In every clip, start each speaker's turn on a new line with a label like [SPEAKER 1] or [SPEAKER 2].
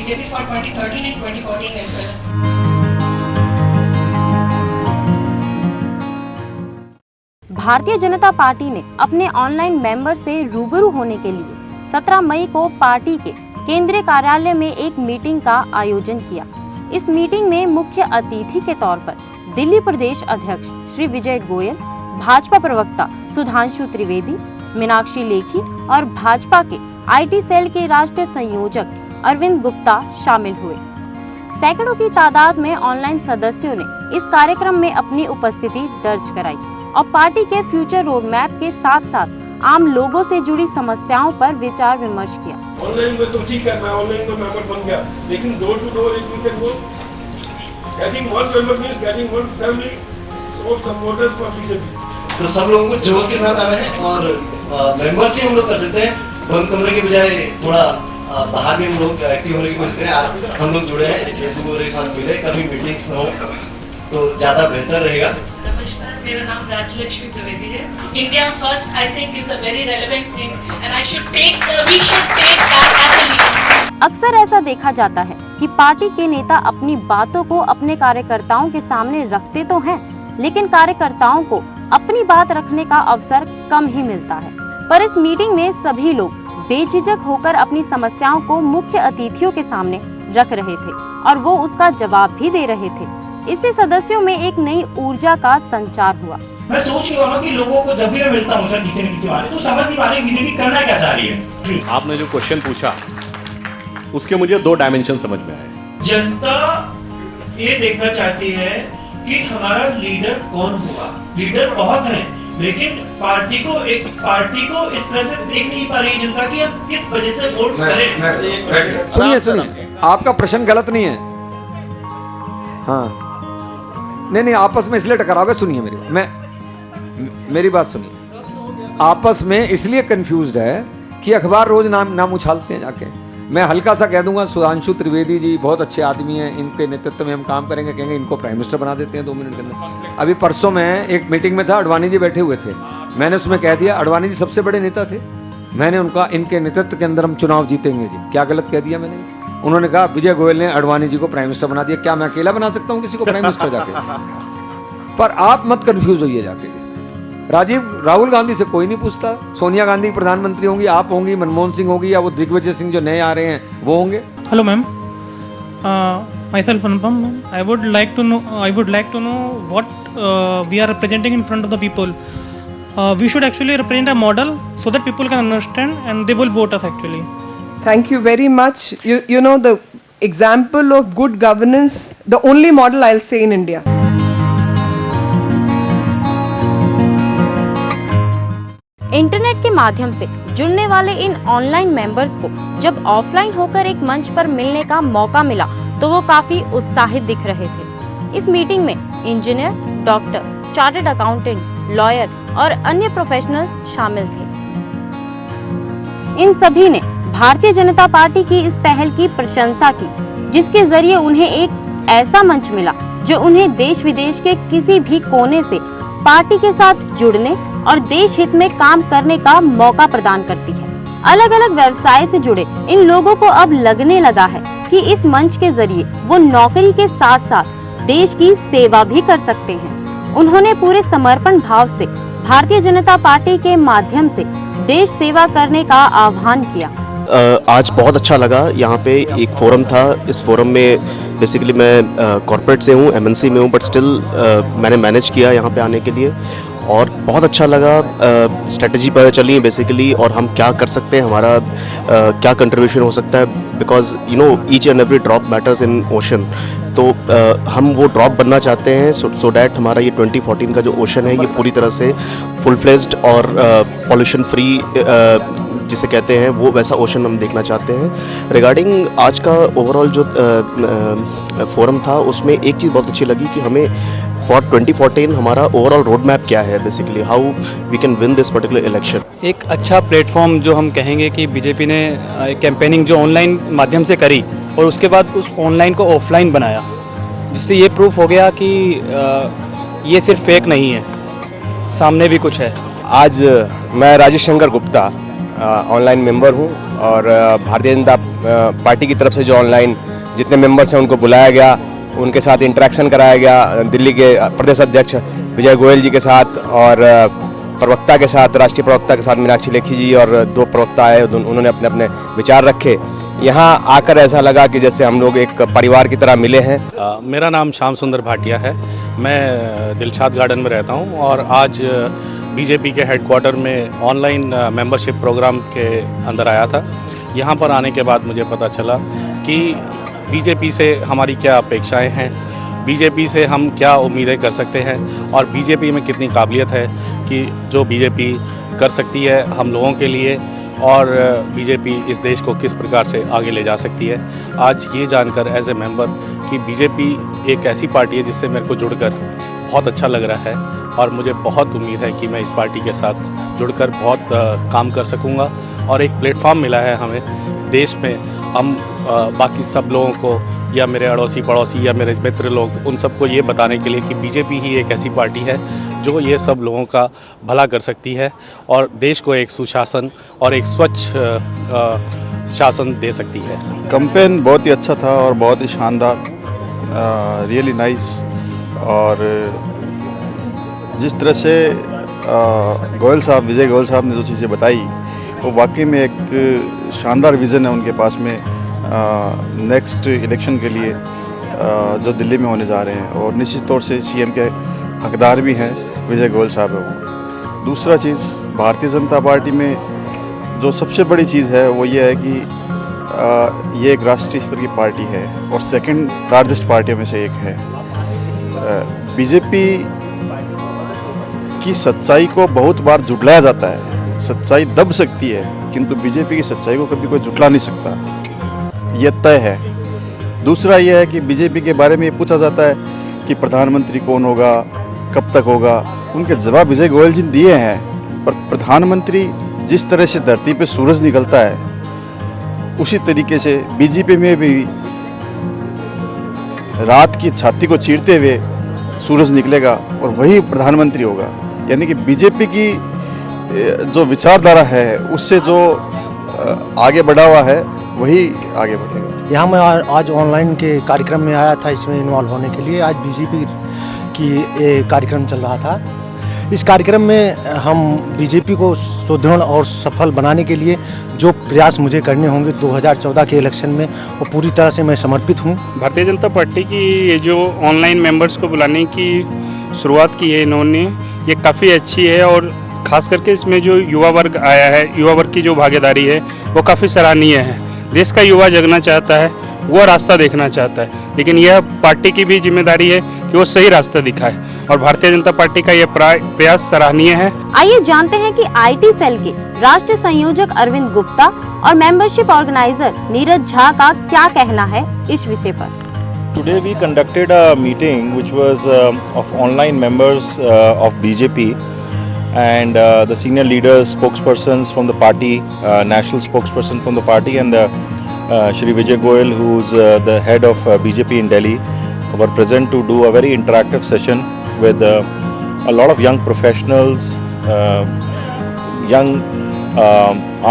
[SPEAKER 1] BJP for 2013 and 2014 as well.
[SPEAKER 2] Bharatiya Janata party ने अपने online member से रूबरू होने के लिए 17 मई को पार्टी के केंद्रीय कार्यालय में एक मीटिंग का आयोजन किया। इस मीटिंग में मुख्य अतिथि के तौर पर दिल्ली प्रदेश अध्यक्ष श्री विजय गोयल, भाजपा प्रवक्ता सुधांशु त्रिवेदी, मीनाक्षी लेखी और भाजपा के IT सेल के राष्ट्रीय संयोजक अरविंद गुप्ता शामिल हुए। सैकड़ों की तादाद में ऑनलाइन सदस्यों ने इस कार्यक्रम में अपनी उपस्थिति दर्ज कराई और पार्टी के फ्यूचर रोड मैप के साथ साथ आम लोगों से जुड़ी समस्याओं पर विचार विमर्श किया।
[SPEAKER 3] ऑनलाइन में तो ठीक है, मैं ऑनलाइन तो मेंबर बन गया, लेकिन door to door if you can go, getting one member means getting one family supporters for BJP.
[SPEAKER 4] तो सब लोगों को जोश के साथ आ रहे हैं और मेंबर्स ही हम लोग कर सकते हैं, बंद कमरे के बजाय थोड़ा बाहर भी हम लोग एक्टिव होने की कोशिश करें। आज हम लोग जुड़े हैं, फेसबुक के साथ मिले, कभी मीटिंग्स हो तो ज्यादा बेहतर रहेगा।
[SPEAKER 1] नमस्कार, मेरा नाम राजलक्ष्मी त्रिवेदी है। India first I think is a very relevant thing and we should take that as a lead.
[SPEAKER 2] अक्सर ऐसा देखा जाता है कि पार्टी के नेता अपनी बातों को अपने कार्यकर्ताओं के सामने रखते तो हैं, लेकिन कार्यकर्ताओं को अपनी बात रखने का अवसर कम ही मिलता है। पर इस मीटिंग में सभी लोग बेझिझक होकर अपनी समस्याओं को मुख्य अतिथियों के सामने रख रहे थे और वो उसका जवाब भी दे रहे थे। इससे सदस्यों में एक नई ऊर्जा का संचार हुआ।
[SPEAKER 5] मैं सोच रहा हूँ कि लोगों को जब भी मैं मिलता हूँ सर किसी न किसी बारे तो समझ नहीं पा रहे बीजेपी करना क्या चाह रही है।
[SPEAKER 6] आपने जो क्वेश्चन पूछा उसके मुझे 2 डायमेंशन समझ में आए।
[SPEAKER 5] जनता ये देखना चाहती है कि हमारा लीडर कौन होगा। लीडर बहुत है, लेकिन पार्टी को इस तरह से देख नहीं पा रही जनता की हम किस वजह से वोट करें।
[SPEAKER 7] सुनिए, आपका प्रश्न गलत नहीं है। हाँ, नहीं आपस में इसलिए टकराव। सुनिए मेरी बात सुनिए। आपस में इसलिए कंफ्यूज्ड है कि अखबार रोज नाम उछालते हैं जाके। मैं हल्का सा कह दूंगा, सुधांशु त्रिवेदी जी बहुत अच्छे आदमी हैं, इनके नेतृत्व में हम काम करेंगे, कहेंगे इनको प्राइम मिनिस्टर बना देते हैं 2 मिनट के अंदर। अभी परसों मैं एक मीटिंग में था, अडवाणी जी बैठे हुए थे, मैंने उसमें कह दिया अडवाणी जी सबसे बड़े नेता थे, मैंने उनका इनके नेतृत्व के अंदर हम चुनाव जीतेंगे जी। क्या गलत कह दिया मैंने? उन्होंने कहा विजय गोयल ने अडवाणी जी को प्राइम मिनिस्टर बना दिया। क्या मैं अकेला बना सकता हूँ किसी को प्राइम मिनिस्टर जाके? पर आप मत कंफ्यूज होइए जाके। राहुल गांधी से कोई नहीं पूछता, सोनिया गांधी प्रधानमंत्री होंगी, आप होंगी, मनमोहन सिंह होगी, या वो दिग्विजय सिंह जो नए आ रहे हैं वो होंगे।
[SPEAKER 8] Hello ma'am, myself Anupam. I would like to know what we are representing in front of the people. We should actually represent a model so that people can understand and they will vote us actually.
[SPEAKER 9] Thank you very much. You know the example of good governance, the only model I'll say in India.
[SPEAKER 2] Internet के माध्यम से जुड़ने वाले इन online members को जब offline होकर एक मंच पर मिलने का मौका मिला तो वो काफी उत्साहित दिख रहे थे। इस मीटिंग में engineer, doctor, chartered accountant, lawyer और अन्य प्रोफेशनल शामिल थे। इन सभी ने भारतीय जनता पार्टी की इस पहल की प्रशंसा की, जिसके जरिए उन्हें एक ऐसा मंच मिला जो उन्हें देश विदेश के किसी भी कोने से पार्टी के साथ जुड़ने और देश हित में काम करने का मौका प्रदान करती है। अलग अलग व्यवसाय से जुड़े इन लोगों को अब लगने लगा है कि इस मंच के जरिए वो नौकरी के साथ साथ देश की सेवा भी कर सकते हैं। उन्होंने पूरे समर्पण भाव से भारतीय जनता पार्टी के माध्यम से देश सेवा करने का आह्वान किया।
[SPEAKER 10] आज बहुत अच्छा लगा। यहाँ पे एक फोरम था, इस फोरम में बेसिकली मैं कॉर्पोरेट से हूँ, MNC में हूँ, बट स्टिल मैंने मैनेज किया यहाँ पे आने के लिए और बहुत अच्छा लगा। स्ट्रेटजी पता चली बेसिकली और हम क्या कर सकते हैं, हमारा क्या कंट्रीब्यूशन हो सकता है, because you know each and every drop matters in ocean. तो हम वो ड्रॉप बनना चाहते हैं सो डैट हमारा ये 2014 का जो ओशन है ये पूरी तरह से फुल फ्लेज्ड और पॉल्यूशन फ्री जिसे कहते हैं वो वैसा ओशन हम देखना चाहते हैं। रिगार्डिंग आज का ओवरऑल जो फोरम था उसमें एक चीज़ बहुत अच्छी लगी कि हमें फॉर 2014 हमारा ओवरऑल रोड मैप क्या है, basically how we can win this particular election.
[SPEAKER 11] एक अच्छा प्लेटफॉर्म जो हम कहेंगे कि बीजेपी ने कैंपेनिंग जो ऑनलाइन माध्यम से करी और उसके बाद उस ऑनलाइन को ऑफलाइन बनाया, जिससे ये प्रूफ हो गया कि ये सिर्फ फेक नहीं है, सामने भी कुछ है।
[SPEAKER 12] आज मैं राजेश शंकर गुप्ता ऑनलाइन मेंबर हूँ और भारतीय जनता पार्टी की तरफ से जो ऑनलाइन जितने मेंबर्स हैं उनको बुलाया गया, उनके साथ इंटरेक्शन कराया गया। दिल्ली के प्रदेश अध्यक्ष विजय गोयल जी के साथ और प्रवक्ता के साथ, राष्ट्रीय प्रवक्ता के साथ मीनाक्षी लेखी जी और 2 प्रवक्ता आए, उन्होंने अपने अपने विचार रखे। यहाँ आकर ऐसा लगा कि जैसे हम लोग एक परिवार की तरह मिले हैं।
[SPEAKER 6] मेरा नाम श्याम सुंदर भाटिया है, मैं दिलशाद गार्डन में रहता हूँ और आज बीजेपी के हेडक्वार्टर में ऑनलाइन मेंबरशिप प्रोग्राम के अंदर आया था। यहाँ पर आने के बाद मुझे पता चला कि बीजेपी से हमारी क्या अपेक्षाएं हैं, बीजेपी से हम क्या उम्मीदें कर सकते हैं और बीजेपी में कितनी काबिलियत है कि जो बीजेपी कर सकती है हम लोगों के लिए और बीजेपी इस देश को किस प्रकार से आगे ले जा सकती है। आज ये जानकर एज ए मेंबर कि बीजेपी एक ऐसी पार्टी है जिससे मेरे को जुड़कर बहुत अच्छा लग रहा है और मुझे बहुत उम्मीद है कि मैं इस पार्टी के साथ जुड़कर बहुत काम कर सकूंगा और एक प्लेटफॉर्म मिला है हमें देश में। हम बाकी सब लोगों को या मेरे अड़ोसी पड़ोसी या मेरे मित्र लोग उन सबको ये बताने के लिए कि बीजेपी ही एक ऐसी पार्टी है जो ये सब लोगों का भला कर सकती है और देश को एक सुशासन और एक स्वच्छ शासन दे सकती है।
[SPEAKER 13] कैंपेन बहुत ही अच्छा था और बहुत ही शानदार, रियली नाइस। और जिस तरह से विजय गोयल साहब ने जो चीज़ें बताई वो वाकई में एक शानदार विज़न है उनके पास में नेक्स्ट इलेक्शन के लिए जो दिल्ली में होने जा रहे हैं और निश्चित तौर से सीएम के हकदार भी हैं विजय गोयल साहब है वो। दूसरा चीज़, भारतीय जनता पार्टी में जो सबसे बड़ी चीज़ है वो ये है कि ये एक राष्ट्रीय स्तर की पार्टी है और सेकंड लार्जेस्ट पार्टियों में से एक है। बीजेपी की सच्चाई को बहुत बार झुठलाया जाता है, सच्चाई दब सकती है किंतु बीजेपी की सच्चाई को कभी कोई झुठला नहीं सकता, ये तय है। दूसरा ये है कि बीजेपी के बारे में ये पूछा जाता है कि प्रधानमंत्री कौन होगा, कब तक होगा। उनके जवाब विजय गोयल जी दिए हैं, पर प्रधानमंत्री जिस तरह से धरती पे सूरज निकलता है उसी तरीके से बीजेपी में भी रात की छाती को चीरते हुए सूरज निकलेगा और वही प्रधानमंत्री होगा। यानी कि बीजेपी की जो विचारधारा है उससे जो आगे बढ़ा हुआ है वही आगे बढ़ेगा।
[SPEAKER 14] यहाँ मैं आज ऑनलाइन के कार्यक्रम में आया था इसमें इन्वॉल्व होने के लिए। आज बीजेपी की कार्यक्रम चल रहा था। इस कार्यक्रम में हम बीजेपी को सुदृढ़ और सफल बनाने के लिए जो प्रयास मुझे करने होंगे 2014 के इलेक्शन में वो पूरी तरह से मैं समर्पित हूँ।
[SPEAKER 15] भारतीय जनता पार्टी की ये जो ऑनलाइन मेंबर्स को बुलाने की शुरुआत की है इन्होंने, ये काफ़ी अच्छी है और ख़ास करके इसमें जो युवा वर्ग आया है, युवा वर्ग की जो भागीदारी है वो काफ़ी सराहनीय है। देश का युवा जगना चाहता है, वो रास्ता देखना चाहता है, लेकिन यह पार्टी की भी जिम्मेदारी है कि वो सही रास्ता दिखाए और भारतीय जनता पार्टी का यह प्रयास सराहनीय है।
[SPEAKER 2] आइए जानते हैं कि आईटी सेल के राष्ट्रीय संयोजक अरविंद गुप्ता और मेंबरशिप ऑर्गेनाइजर नीरज झा का क्या कहना है इस विषय पर।
[SPEAKER 16] Today we conducted a meeting which was of online members of BJP and the senior leaders, spokespersons from the party, national spokesperson from the party, and Shri Vijay Goyal, who's the head of BJP in Delhi, were present to do a very interactive session with a lot of young professionals, young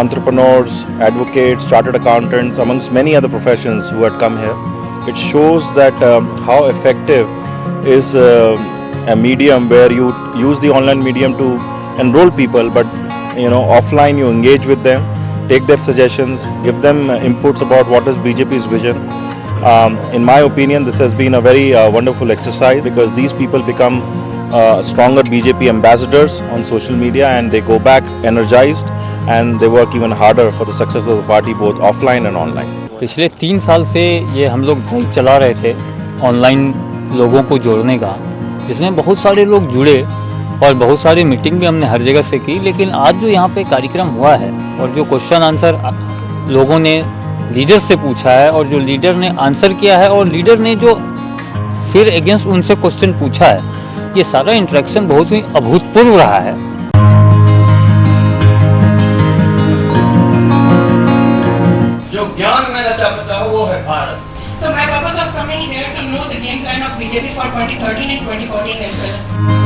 [SPEAKER 16] entrepreneurs, advocates, chartered accountants, amongst many other professions who had come here. It shows that how effective is a medium where you use the online medium to enroll people, but offline you engage with them, take their suggestions, give them inputs about what is BJP's vision. In my opinion, this has been a very wonderful exercise because these people become stronger BJP ambassadors on social media and they go back energized and they work even harder for the success of the party both offline and online.
[SPEAKER 17] पिछले 3 साल से ये हम लोग drive चला रहे थे online लोगों को जोड़ने का, जिसमें बहुत सारे लोग जुड़े और बहुत सारी मीटिंग भी हमने हर जगह से की। लेकिन आज जो यहाँ पे कार्यक्रम हुआ है और जो क्वेश्चन आंसर लोगों ने लीडर से पूछा है और जो लीडर ने आंसर किया है और लीडर ने जो फिर अगेंस्ट उनसे क्वेश्चन पूछा है, ये सारा इंटरेक्शन बहुत ही अभूतपूर्व रहा है।
[SPEAKER 18] जो ज्ञान में रचा पचा वो है Bharat.
[SPEAKER 1] So my purpose of coming here to know the game plan of BJP for 2013 and 2014 as well.